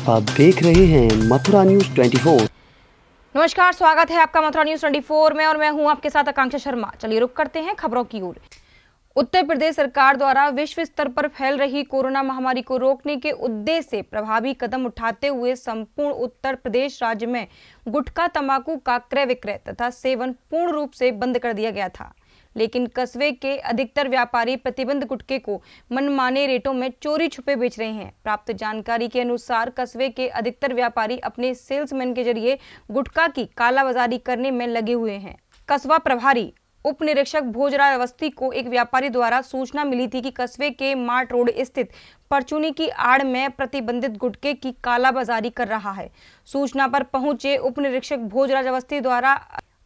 आप देख रहे हैं मथुरा न्यूज 24। नमस्कार, स्वागत है आपका मथुरा न्यूज 24 में और मैं हूं आपके साथ आकांक्षा शर्मा। चलिए रुक करते हैं खबरों की ओर। उत्तर प्रदेश सरकार द्वारा विश्व स्तर पर फैल रही कोरोना महामारी को रोकने के उद्देश्य से प्रभावी कदम उठाते हुए संपूर्ण उत्तर प्रदेश राज्य में गुटखा, तंबाकू का क्रय विक्रय तथा सेवन पूर्ण रूप से बंद कर दिया गया था। लेकिन कस्बे के अधिकतर व्यापारी प्रतिबंध गुटखे को मनमाने रेटों में चोरी छुपे बेच रहे हैं। प्राप्त जानकारी के अनुसार कस्बे के अधिकतर व्यापारी अपने सेल्समैन के जरिए गुटखा की कालाबाजारी करने में लगे हुए हैं। कस्बा प्रभारी उप निरीक्षक भोजराज अवस्थी को एक व्यापारी द्वारा सूचना मिली थी कि कस्बे के मार्ट रोड स्थित परचूनी की आड़ में प्रतिबंधित गुटखे की कालाबाजारी कर रहा है। सूचना पर पहुंचे उप निरीक्षक भोजराज अवस्थी द्वारा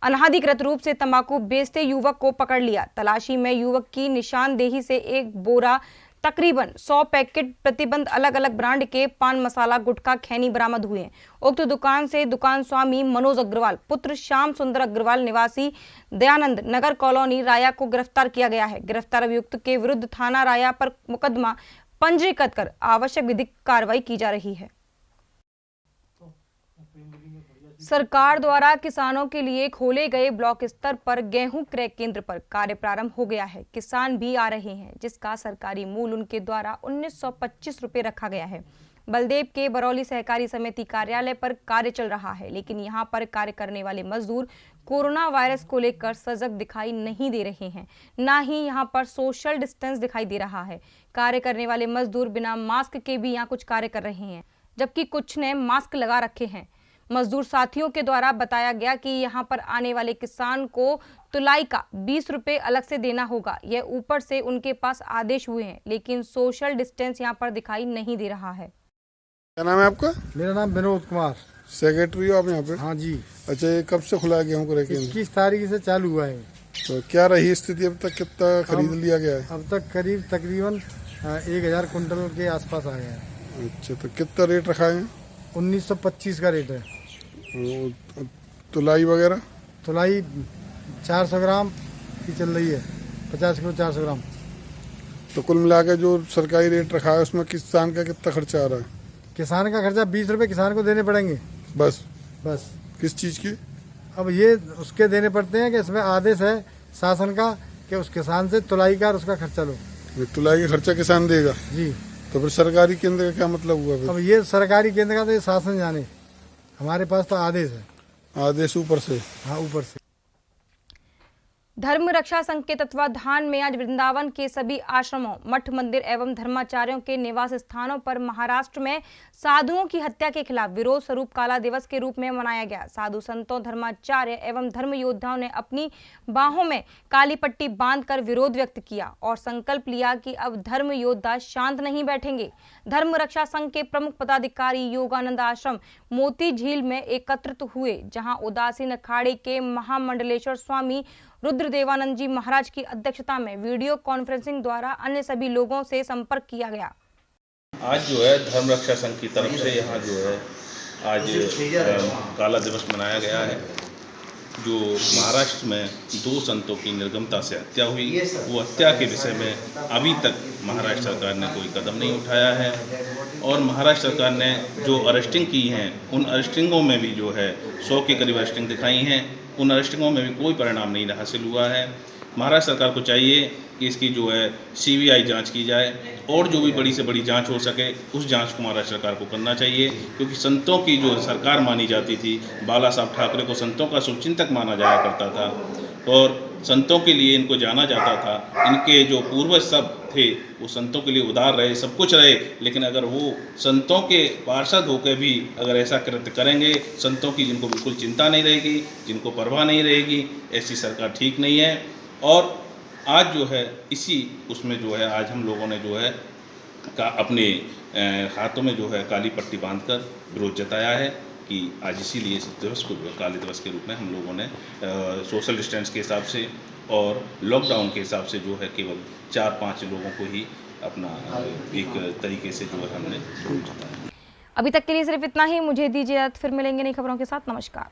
अनाधिकृत रूप से तंबाकू बेचते युवक को पकड़ लिया। तलाशी में युवक की निशानदेही से एक बोरा तकरीबन 100 पैकेट प्रतिबंध अलग अलग ब्रांड के पान मसाला गुटखा खैनी बरामद हुए। उक्त दुकान से दुकान स्वामी मनोज अग्रवाल पुत्र श्याम सुंदर अग्रवाल निवासी दयानंद नगर कॉलोनी राया को गिरफ्तार किया गया है। गिरफ्तार अभियुक्त के विरुद्ध थाना राया पर मुकदमा पंजीकृत कर आवश्यक विधिक कार्रवाई की जा रही है। सरकार द्वारा किसानों के लिए खोले गए ब्लॉक स्तर पर गेहूं क्रय केंद्र पर कार्य प्रारंभ हो गया है। किसान भी आ रहे हैं, जिसका सरकारी मूल्य उनके द्वारा 1925 रुपए रखा गया है। बलदेव के बरौली सहकारी समिति कार्यालय पर कार्य चल रहा है, लेकिन यहां पर कार्य करने वाले मजदूर कोरोना वायरस को लेकर सजग दिखाई नहीं दे रहे हैं, ना ही यहां पर सोशल डिस्टेंस दिखाई दे रहा है। कार्य करने वाले मजदूर बिना मास्क के भी यहां कुछ कार्य कर रहे हैं, जबकि कुछ ने मास्क लगा रखे हैं। मजदूर साथियों के द्वारा बताया गया कि यहां पर आने वाले किसान को तुलाई का 20 रुपए अलग से देना होगा। यह ऊपर से उनके पास आदेश हुए हैं, लेकिन सोशल डिस्टेंस यहां पर दिखाई नहीं दे रहा है। क्या नाम है आपका? मेरा नाम विनोद कुमार। सेक्रेटरी हो आप यहाँ पे? हाँ जी। अच्छा, ये कब से खुला है गेहूँ क्रय केंद्र? 21 तारीख से चालू हुआ है। तो क्या रही स्थिति अब तक? कितना खरीद लिया गया है? अब तक तकरीबन 1000 कुंटल के आसपास आ गया है। अच्छा, तो कितना रेट रखा है? 1925 का रेट है। तुलाई वगैरह? तुलाई 400 ग्राम की चल रही है, 50 किलो 400 ग्राम। तो कुल मिला के जो सरकारी रेट रखा है उसमें किसान का कितना खर्चा आ रहा है? किसान का खर्चा 20 रुपए किसान को देने पड़ेंगे। बस? किस चीज की? अब ये उसके देने पड़ते हैं कि इसमें आदेश है शासन का कि उस किसान से तुलाई का उसका खर्चा लो। तुलाई का खर्चा किसान देगा जी। तो फिर सरकारी केंद्र का क्या मतलब हुआ फिर? अब ये सरकारी केंद्र का तो ये शासन जाने, हमारे पास तो आदेश है। आदेश ऊपर से? हाँ, ऊपर से। धर्म रक्षा संघ के तत्वाधान में आज वृंदावन के सभी आश्रमों, मठ मंदिर एवं धर्माचार्यों के निवास स्थानों पर महाराष्ट्र में साधुओं की हत्या के खिलाफ विरोध स्वरूप काला दिवस के रूप में मनाया गया। साधु संतों, धर्माचार्य एवं धर्म योद्धाओं ने अपनी बाहों में काली पट्टी बांधकर विरोध व्यक्त किया और संकल्प लिया कि अब धर्म योद्धा शांत नहीं बैठेंगे। धर्म रक्षा संघ के प्रमुख पदाधिकारी योगानंद आश्रम मोती झील में एकत्रित हुए, जहाँ उदासीन अखाड़े के महामंडलेश्वर स्वामी रुद्रदेवानंद जी महाराज की अध्यक्षता में वीडियो कॉन्फ्रेंसिंग द्वारा अन्य सभी लोगों से संपर्क किया गया। आज जो है धर्म रक्षा संघ की तरफ से यहाँ जो है आज काला दिवस मनाया गया है। जो महाराष्ट्र में 2 संतों की निर्गमता से हत्या हुई, वो हत्या के विषय में अभी तक महाराष्ट्र सरकार ने कोई कदम नहीं उठाया है। और महाराष्ट्र सरकार ने जो अरेस्टिंग की हैं, उन अरेस्टिंगों में भी जो है 100 के करीब अरेस्टिंग दिखाई हैं। उन अरेस्टिंगों में भी कोई परिणाम नहीं हासिल हुआ है। महाराष्ट्र सरकार को चाहिए कि इसकी जो है CBI जांच की जाए और जो भी बड़ी से बड़ी जांच हो सके उस जांच को महाराष्ट्र सरकार को करना चाहिए, क्योंकि संतों की जो सरकार मानी जाती थी, बाला साहब ठाकरे को संतों का शुभचिंतक माना जाया करता था और संतों के लिए इनको जाना जाता था। इनके जो पूर्वज सब थे वो संतों के लिए उदार रहे, सब कुछ रहे, लेकिन अगर वो संतों के पार्षद होकर भी अगर ऐसा कृत्य करेंगे, संतों की जिनको बिल्कुल चिंता नहीं रहेगी, जिनको परवाह नहीं रहेगी, ऐसी सरकार ठीक नहीं है। और आज जो है इसी उसमें जो है आज हम लोगों ने जो है अपने हाथों में जो है काली पट्टी बांधकर विरोध जताया है कि आज इसीलिए इस दिवस को काले दिवस के रूप में हम लोगों ने सोशल डिस्टेंस के हिसाब से और लॉकडाउन के हिसाब से जो है केवल 4-5 लोगों को ही अपना एक तरीके से जो है हमने विरोध जताया। अभी तक के लिए सिर्फ इतना ही। मुझे दीजिए, फिर मिलेंगे नई खबरों के साथ। नमस्कार।